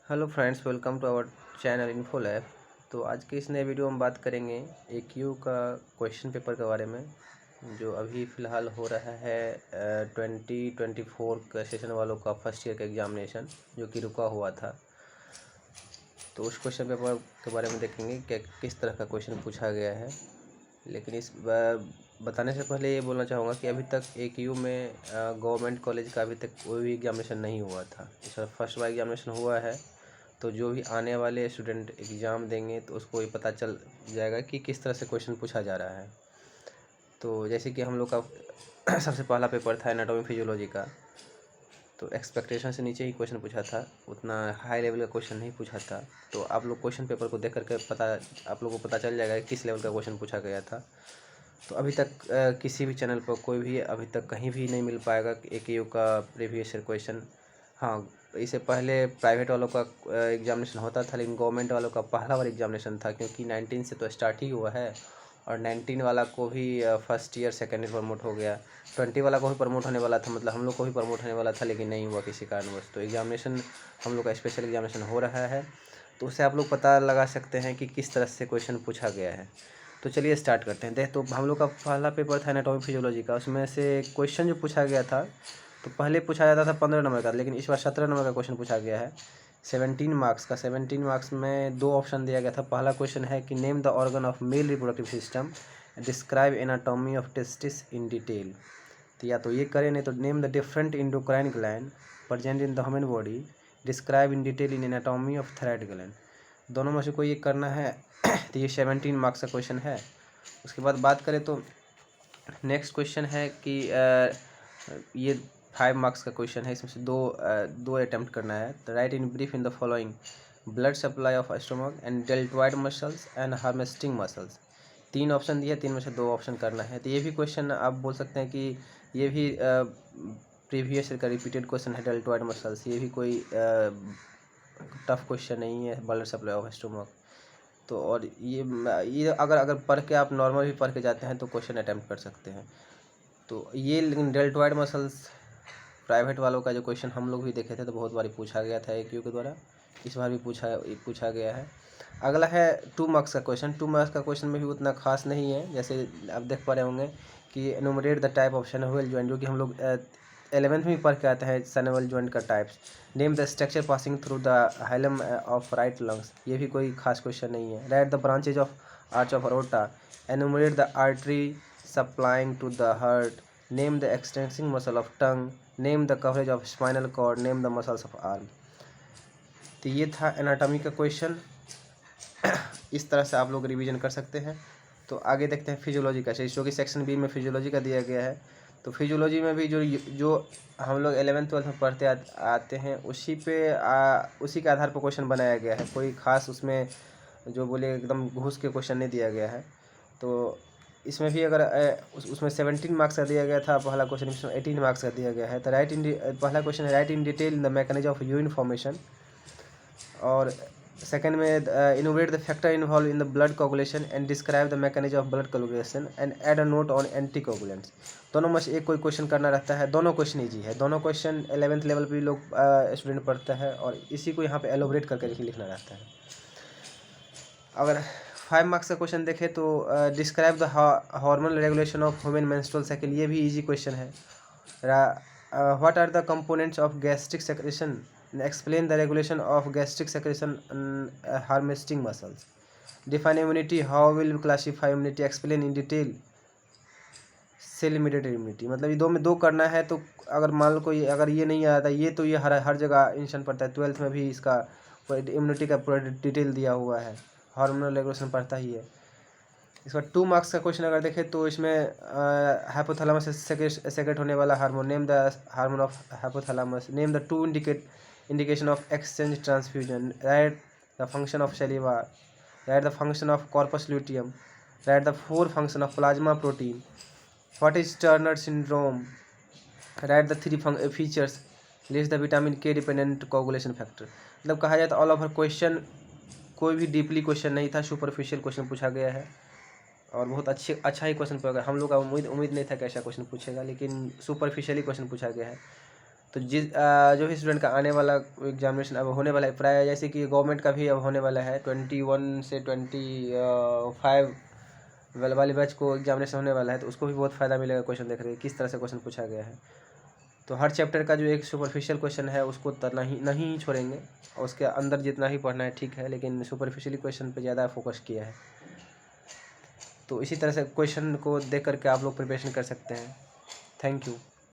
Hello friends, welcome to our channel info lab. तो आज के इस नए वीडियो में बात करेंगे AQ का क्वेश्चन पेपर के बारे में, जो अभी फ़िलहाल हो रहा है 2024 का सेशन वालों का फर्स्ट ईयर का एग्जामिनेशन, जो कि रुका हुआ था। तो उस क्वेश्चन पेपर के बारे में देखेंगे कि किस तरह का क्वेश्चन पूछा गया है। लेकिन इस बताने से पहले ये बोलना चाहूँगा कि अभी तक AQ में गवर्नमेंट कॉलेज का अभी तक कोई भी एग्जामिनेशन नहीं हुआ था। इस बार फर्स्ट बार एग्जामिनेशन हुआ है, तो जो भी आने वाले स्टूडेंट एग्ज़ाम देंगे तो उसको ये पता चल जाएगा कि किस तरह से क्वेश्चन पूछा जा रहा है। तो जैसे कि हम लोग का सबसे पहला पेपर था एनाटॉमी फिजियोलॉजी का, तो एक्सपेक्टेशन से नीचे ही क्वेश्चन पूछा था, उतना हाई लेवल का क्वेश्चन नहीं पूछा था। तो आप लोग क्वेश्चन पेपर को देख करके आप लोगों को पता चल जाएगा कि किस लेवल का क्वेश्चन पूछा गया था। तो अभी तक किसी भी चैनल पर कोई भी अभी तक कहीं भी नहीं मिल पाएगा AQ का प्रीवियस ईयर क्वेश्चन। हाँ, इससे पहले प्राइवेट वालों का एग्जामिनेशन होता था, लेकिन गवर्नमेंट वालों का पहला बार एग्जामिनेशन था, क्योंकि 19 से तो स्टार्ट ही हुआ है। और 19 वाला को भी first year second year promote हो गया। 20 वाला को भी प्रमोट होने वाला था, मतलब हम लोग को भी प्रमोट होने वाला था, लेकिन नहीं हुआ किसी कारणवश। तो एग्जामिनेशन हम लोग का स्पेशल एग्जामिनेशन हो रहा है, तो उससे आप लोग पता लगा सकते हैं कि किस तरह से क्वेश्चन पूछा गया है। तो चलिए स्टार्ट करते हैं। तो हम लोग का पहला पेपर था एनाटॉमी फिजियोलॉजी का, उसमें से क्वेश्चन जो पूछा गया था, तो पहले पूछा जाता था 15 नंबर का, लेकिन इस बार 17 नंबर का क्वेश्चन पूछा गया है 17 मार्क्स का। 17 मार्क्स में 2 ऑप्शन दिया गया था। पहला क्वेश्चन है कि name the organ of male reproductive system, describe anatomy of testis in detail. तो या तो ये करें, नहीं तो name the different endocrine gland present in the human body, describe in detail in anatomy of thyroid gland. दोनों में से कोई एक करना है। तो ये 17 मार्क्स का क्वेश्चन है। उसके बाद बात करें तो नेक्स्ट क्वेश्चन है कि ये 5 मार्क्स का क्वेश्चन है। इसमें से दो अटैम्प्ट करना है। तो right in brief in the following blood supply of stomach and deltoid muscles and harvesting muscles. 3 option दिए, 3 में से 2 ऑप्शन करना है। तो ये भी क्वेश्चन आप बोल सकते हैं कि ये भी प्रीवियस का रिपीटेड क्वेश्चन है। डेल्टॉइड मसल्स, ये भी कोई टफ क्वेश्चन नहीं है। ब्लड सप्लाई ऑफ स्टोमक, तो और ये अगर पढ़ के आप नॉर्मल भी पढ़ के जाते हैं तो क्वेश्चन अटैम्प्ट कर सकते हैं। तो ये लेकिन डेल्टॉइड मसल्स प्राइवेट वालों का जो क्वेश्चन हम लोग भी देखे थे, तो बहुत बार पूछा गया था AQ के द्वारा। इस बार भी पूछा गया है। अगला है 2 मार्क्स का क्वेश्चन। 2 मार्क्स का क्वेश्चन में भी उतना खास नहीं है। जैसे आप देख पा रहे होंगे कि enumerate the type of synovial joint, जो कि हम लोग 11th में पढ़ के आते हैं सैनोवियल जॉइंट का types. Name the structure passing through the hilum of right lungs, ये भी कोई खास क्वेश्चन नहीं है। Write the branches of arch of aorta, enumerate the artery supplying to the heart, name the extrinsic muscle of tongue, name the coverage of spinal cord, name the muscles of arm. तो ये था anatomy का question. इस तरह से आप लोग revision कर सकते हैं। तो आगे देखते हैं फिजियोलॉजी का, जो कि सेक्शन बी में फिजियोलॉजी का दिया गया है। तो फिजियोलॉजी में भी जो हम लोग 11th-12th में पढ़ते आते हैं, उसी के आधार पर क्वेश्चन बनाया गया है। कोई खास उसमें जो बोले एकदम घुस के क्वेश्चन नहीं दिया गया है। तो इसमें भी अगर उसमें 17 मार्क्स का दिया गया था पहला क्वेश्चन, इसमें 18 मार्क्स का दिया गया है। तो पहला क्वेश्चन है right in detail the mechanism of urine formation, और सेकंड में innovate the factor involve in the blood coagulation and describe the mechanism of blood coagulation and add a note on anti coagulants. दोनों में से एक कोई question करना रहता है। दोनों क्वेश्चन ईजी है। दोनों क्वेश्चन 11th लेवल पे भी लोग स्टूडेंट पढ़ता है, और इसी को यहाँ पे एलोबरेट करके लिखना रहता है। अगर 5 मार्क्स का क्वेश्चन देखें तो describe the hormonal regulation of human menstrual cycle, ये भी इजी क्वेश्चन है। What are the components of gastric secretion, explain the regulation of gastric secretion harvesting muscles, define immunity, how will classify immunity, explain in detail cell mediated immunity. मतलब ये 2 में 2 करना है। तो अगर मान लो कोई अगर ये नहीं आता, ये तो ये हर जगह इंशन पड़ता है। 12th में भी इसका इम्यूनिटी का पूरा डिटेल दिया हुआ है, हार्मोनल रेगुलेशन पड़ता ही है। इसका 2 मार्क्स का क्वेश्चन अगर देखें तो इसमें हाइपोथैलेमस से सेक्रेट होने वाला hormone, name the hormone of hypothalamus, name the 2 indication of exchange transfusion, right the function of सलीवा, right the function of corpus luteum, right the 4 function of plasma protein, what is Turner syndrome, right the 3 features, list the vitamin K dependent coagulation factor. मतलब कहा जाए तो all over question कोई भी deeply question नहीं था, superficial question पूछा गया है, और बहुत अच्छा ही क्वेश्चन पूछा गया। हम लोग का उम्मीद नहीं था कि ऐसा क्वेश्चन पूछेगा, लेकिन सुपरफिशियली क्वेश्चन पूछा गया है। तो जो भी स्टूडेंट का आने वाला एग्जामिनेशन अब होने वाला है, प्राय जैसे कि गवर्नमेंट का भी अब होने वाला है 21 से 25 वाली बैच को एग्जामिनेशन होने वाला है, तो उसको भी बहुत फ़ायदा मिलेगा क्वेश्चन देख रहे हैं किस तरह से क्वेश्चन पूछा गया है। तो हर चैप्टर का जो एक सुपरफिशियल क्वेश्चन है उसको नहीं छोड़ेंगे, और उसके अंदर जितना ही पढ़ना है ठीक है, लेकिन सुपरफिशियली क्वेश्चन पे ज़्यादा फोकस किया है। तो इसी तरह से क्वेश्चन को देख करके आप लोग प्रिपरेशन कर सकते हैं। Thank you.